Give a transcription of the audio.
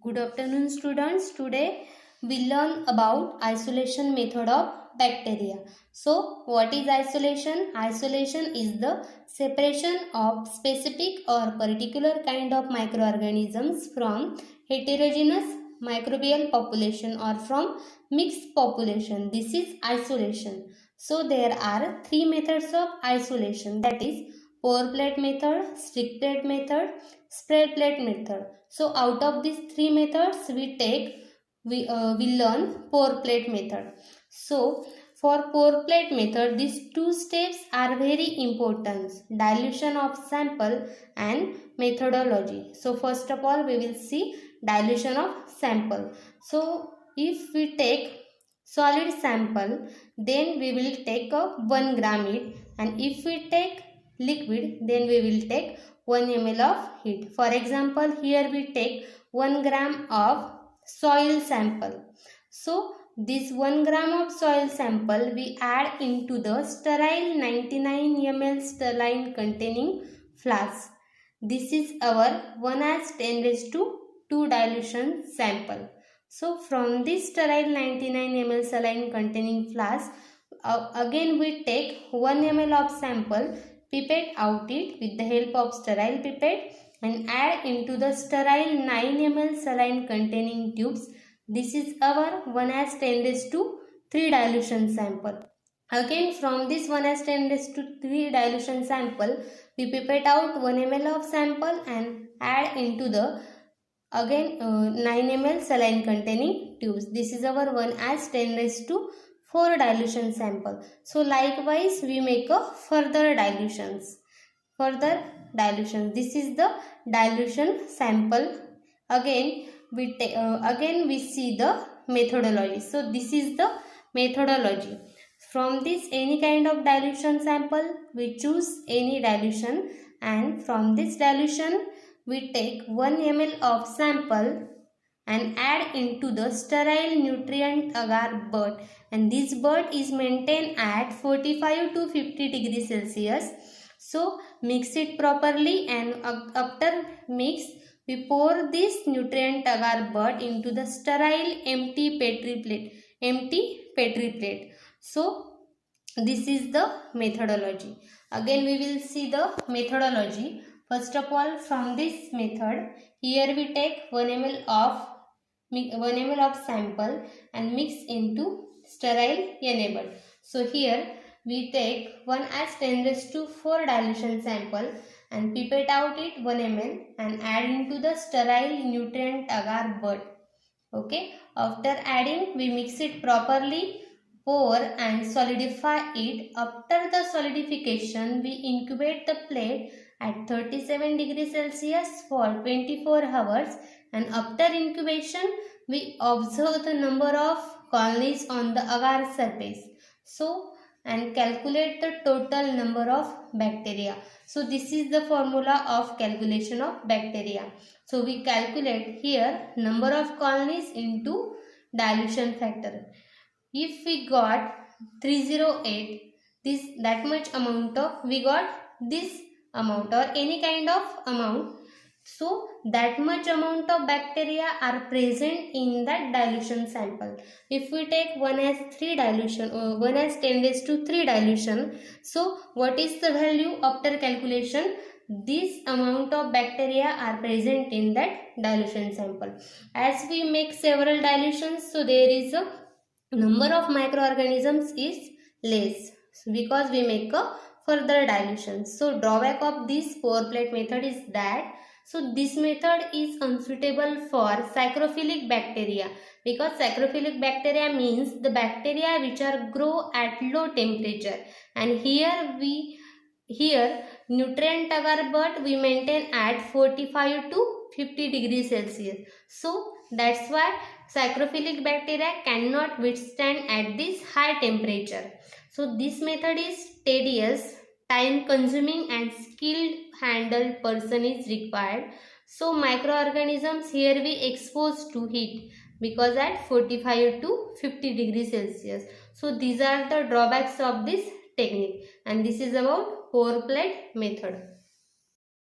Good afternoon students. Today we learn about isolation method of bacteria. So what is isolation? Isolation is the separation of specific or particular kind of microorganisms from heterogeneous microbial population or from mixed population. This is isolation. So there are three methods of isolation, that is pour plate method, stick plate method, spread plate method. So out of these three methods we learn pour plate method. So for pour plate method, these two steps are very important: dilution of sample and methodology. So first of all we will see dilution of sample. So if we take solid sample, then we will take a 1 gram it, and if we take liquid, then we will take 1 ml of heat. For example, here we take 1 gram of soil sample. So this 1 gram of soil sample we add into the sterile 99 ml saline containing flask. This is our 1:10⁻²² dilution sample. So from this sterile 99 ml saline containing flask, again we take 1 ml of sample, pipette out it with the help of sterile pipette and add into the sterile 9 ml saline containing tubes. This is our 1:10⁻³ dilution sample. Again from this 1:10⁻³ dilution sample, we pipette out 1 ml of sample and add into the 9 ml saline containing tubes. This is our 1:10⁻⁴ dilution sample. So likewise we make a further dilutions. This is the dilution sample. Again we see the methodology. So this is the methodology. From this any kind of dilution sample we choose any dilution, and from this dilution we take 1 ml of sample and add into the sterile nutrient agar bed, and this bed is maintained at 45 to 50 degrees Celsius. So mix it properly, and after mix we pour this nutrient agar bed into the sterile empty petri plate. So this is the methodology. Again we will see the methodology. First of all, from this method, here we take 1 ml of sample and mix into sterile enable. So here we take 1:10⁻⁴ dilution sample and pipette out it 1 ml and add into the sterile nutrient agar bed. Okay. After adding, we mix it properly, pour and solidify it. After the solidification, we incubate the plate at 37 degrees Celsius for 24 hours, and after incubation we observe the number of colonies on the agar surface. So and calculate the total number of bacteria. So this is the formula of calculation of bacteria. So we calculate here number of colonies into dilution factor. If we got 308, that much amount of, we got this amount or any kind of amount, so that much amount of bacteria are present in that dilution sample. If we take 1:3 dilution or 1:10⁻³ dilution, so what is the value after calculation? This amount of bacteria are present in that dilution sample. As we make several dilutions, so there is a number of microorganisms is less because we make a further dilution. So drawback of this pour plate method is that, so this method is unsuitable for saccharophilic bacteria, because saccharophilic bacteria means the bacteria which are grow at low temperature, and here nutrient agar bed we maintain at 45 to 50 degrees Celsius. So that's why saccharophilic bacteria cannot withstand at this high temperature. So this method is tedious, time consuming and skilled handled person is required. So microorganisms here we expose to heat because at 45 to 50 degrees Celsius. So these are the drawbacks of this technique, and this is about pour plate method.